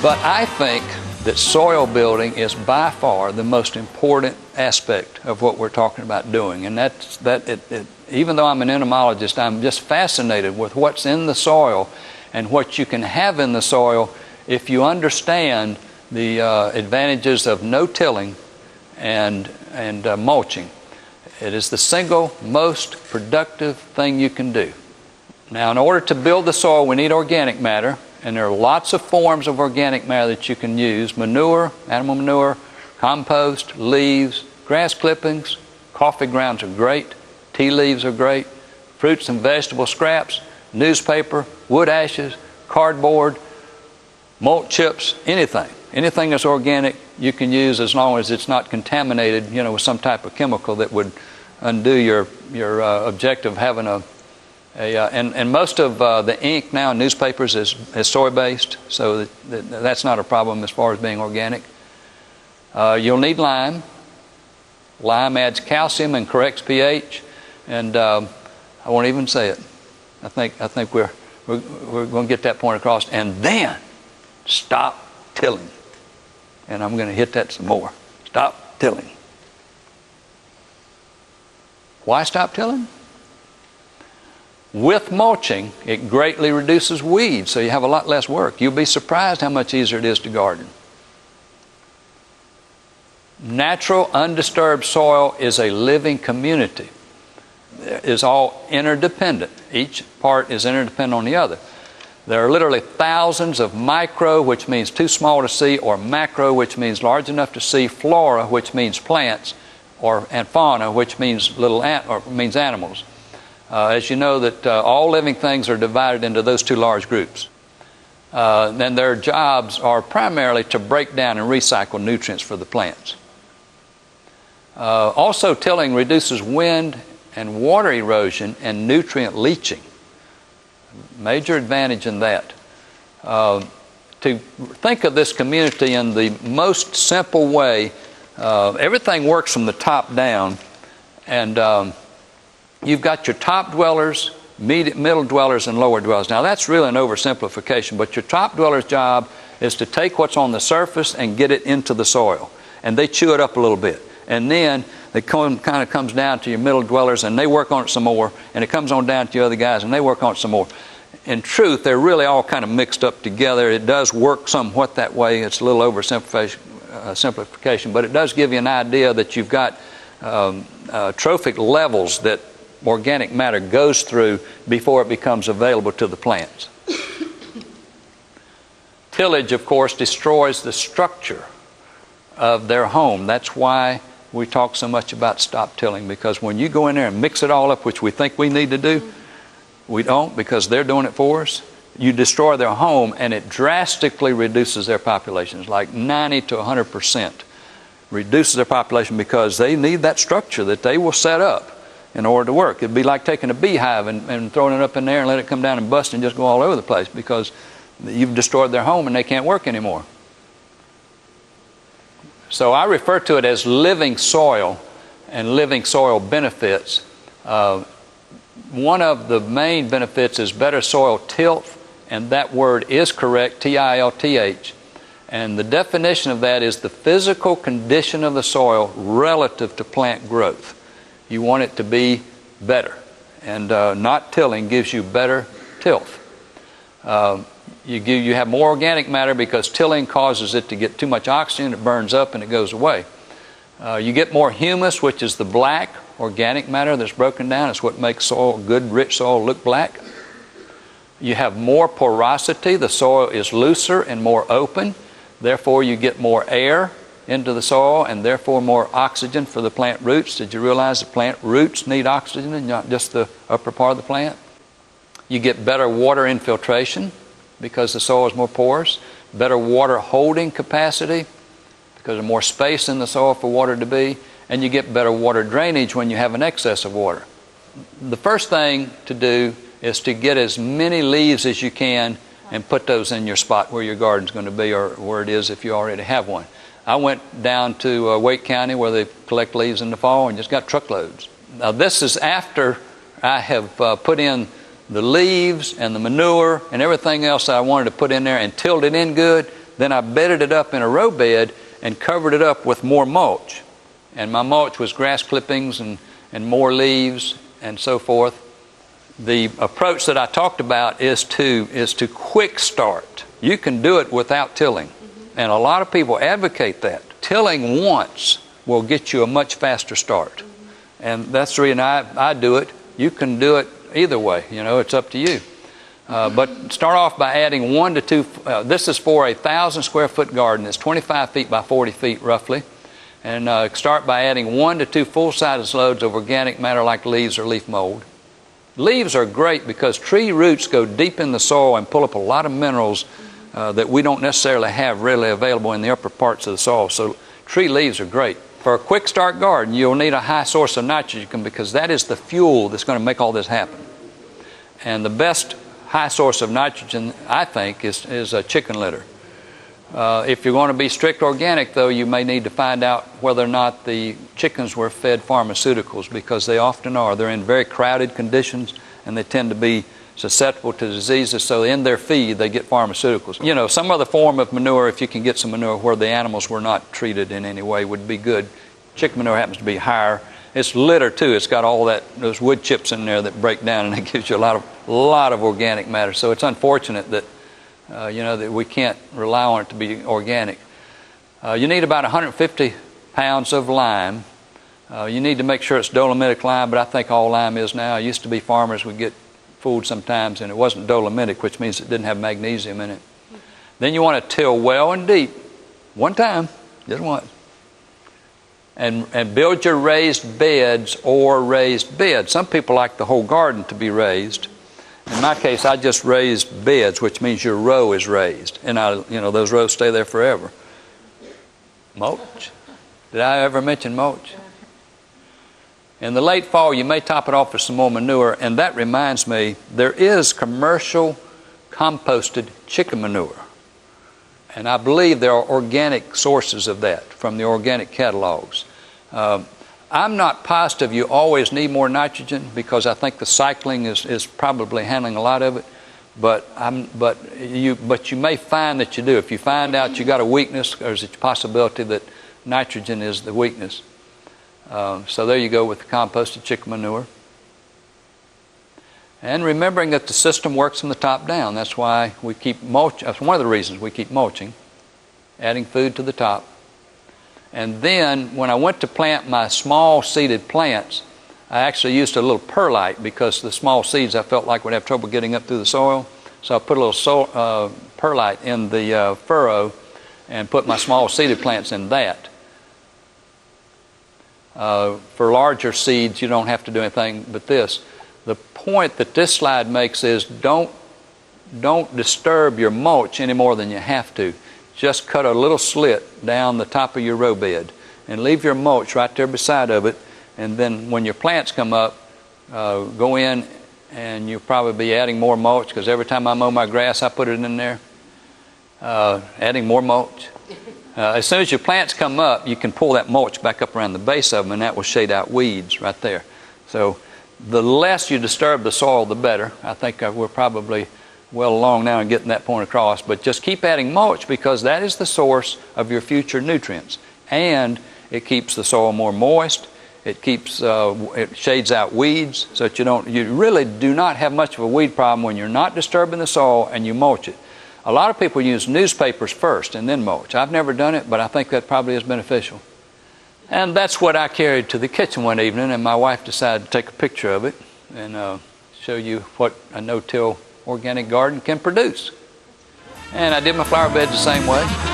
But I think that soil building is by far the most important aspect of what we're talking about doing. And even though I'm an entomologist, I'm just fascinated with what's in the soil and what you can have in the soil if you understand the advantages of no-tilling and mulching. It is the single most productive thing you can do. Now, in order to build the soil, we need organic matter. And there are lots of forms of organic matter that you can use: manure, animal manure, compost, leaves, grass clippings. Coffee grounds are great. Tea leaves are great. Fruits and vegetable scraps, newspaper, wood ashes, cardboard, malt chips, anything. Anything that's organic you can use as long as it's not contaminated, with some type of chemical that would undo your objective of having and most of the ink now in newspapers is soy-based, so that's not a problem as far as being organic. You'll need lime. Lime adds calcium and corrects pH, and I won't even say it. I think we're going to get that point across. And then stop tilling. And I'm going to hit that some more. Stop tilling. Why stop tilling? With mulching, it greatly reduces weeds, so you have a lot less work. You'll be surprised how much easier it is to garden. Natural, undisturbed soil is a living community. It is all interdependent. Each part is interdependent on the other. There are literally thousands of micro, which means too small to see, or macro, which means large enough to see, flora, which means plants, and fauna, which means means animals. As you know, that all living things are divided into those two large groups. Then their jobs are primarily to break down and recycle nutrients for the plants. Also, tilling reduces wind and water erosion and nutrient leaching. Major advantage in that. To think of this community in the most simple way, everything works from the top down, and you've got your top dwellers, middle dwellers, and lower dwellers. Now that's really an oversimplification, but your top dweller's job is to take what's on the surface and get it into the soil, and they chew it up a little bit. And then it kind of comes down to your middle dwellers, and they work on it some more, and it comes on down to your other guys, and they work on it some more. In truth, they're really all kind of mixed up together. It does work somewhat that way. It's a little oversimplification, but it does give you an idea that you've got trophic levels that organic matter goes through before it becomes available to the plants. Tillage, of course, destroys the structure of their home. That's why we talk so much about stop tilling, because when you go in there and mix it all up, which we think we need to do, we don't, because they're doing it for us. You destroy their home, and it drastically reduces their populations, like 90 to 100%. Reduces their population because they need that structure that they will set up in order to work. It'd be like taking a beehive and throwing it up in there and let it come down and bust and just go all over the place, because you've destroyed their home and they can't work anymore. So I refer to it as living soil and living soil benefits. One of the main benefits is better soil tilth, and that word is correct, T-I-L-T-H. And the definition of that is the physical condition of the soil relative to plant growth. You want it to be better, and not tilling gives you better tilth. You have more organic matter because tilling causes it to get too much oxygen, it burns up and it goes away. You get more humus, which is the black organic matter that's broken down. It's what makes soil, good rich soil, look black. You have more porosity. The soil is looser and more open. Therefore, you get more air into the soil and therefore more oxygen for the plant roots. Did you realize the plant roots need oxygen and not just the upper part of the plant? You get better water infiltration because the soil is more porous. Better water holding capacity because there's more space in the soil for water to be. And you get better water drainage when you have an excess of water. The first thing to do is to get as many leaves as you can and put those in your spot where your garden's going to be, or where it is if you already have one. I went down to Wake County where they collect leaves in the fall and just got truckloads. Now this is after I have put in the leaves and the manure and everything else that I wanted to put in there and tilled it in good. Then I bedded it up in a row bed and covered it up with more mulch. And my mulch was grass clippings and more leaves and so forth. The approach that I talked about is to quick start. You can do it without tilling. And a lot of people advocate that. Tilling once will get you a much faster start. And that's the reason I do it. You can do it either way. You know, it's up to you. But start off by adding 1 to 2. This is for a 1,000 square foot garden. It's 25 feet by 40 feet roughly. And start by adding 1 to 2 full-size loads of organic matter like leaves or leaf mold. Leaves are great because tree roots go deep in the soil and pull up a lot of minerals that we don't necessarily have readily available in the upper parts of the soil. So tree leaves are great. For a quick start garden, you'll need a high source of nitrogen because that is the fuel that's going to make all this happen. And the best high source of nitrogen, I think, is chicken litter. If you're going to be strict organic, though, you may need to find out whether or not the chickens were fed pharmaceuticals, because they often are. They're in very crowded conditions, and they tend to be susceptible to diseases, so in their feed they get pharmaceuticals. You know, some other form of manure, if you can get some manure where the animals were not treated in any way, would be good. Chicken manure happens to be higher. It's litter too. It's got all those wood chips in there that break down, and it gives you a lot of organic matter. So it's unfortunate that that we can't rely on it to be organic. You need about 150 pounds of lime. You need to make sure it's dolomitic lime, but I think all lime is now. It used to be farmers would get fooled sometimes, and it wasn't dolomitic, which means it didn't have magnesium in it. Then you want to till well and deep, one time, just once. And build your raised beds or raised beds. Some people like the whole garden to be raised. In my case, I just raised beds, which means your row is raised. And those rows stay there forever. Mulch. Did I ever mention mulch? In the late fall, you may top it off with some more manure. And that reminds me, there is commercial composted chicken manure. And I believe there are organic sources of that from the organic catalogs. I'm not positive you always need more nitrogen, because I think the cycling is probably handling a lot of it. But you may find that you do. If you find out you got a weakness, there's a possibility that nitrogen is the weakness. So there you go with the composted chicken manure. And remembering that the system works from the top down. That's why we keep mulching. That's one of the reasons we keep mulching, adding food to the top. And then when I went to plant my small seeded plants, I actually used a little perlite, because the small seeds I felt like would have trouble getting up through the soil. So I put a little perlite in the furrow and put my small seeded plants in that. For larger seeds, you don't have to do anything but this. The point that this slide makes is don't disturb your mulch any more than you have to. Just cut a little slit down the top of your row bed and leave your mulch right there beside of it. And then when your plants come up, go in, and you'll probably be adding more mulch, because every time I mow my grass, I put it in there, adding more mulch. As soon as your plants come up, you can pull that mulch back up around the base of them, and that will shade out weeds right there. So the less you disturb the soil, the better. I think we're probably well along now in getting that point across. But just keep adding mulch, because that is the source of your future nutrients. And it keeps the soil more moist. It keeps it shades out weeds, so that you really do not have much of a weed problem when you're not disturbing the soil and you mulch it. A lot of people use newspapers first and then mulch. I've never done it, but I think that probably is beneficial. And that's what I carried to the kitchen one evening, and my wife decided to take a picture of it and show you what a no-till organic garden can produce. And I did my flower beds the same way.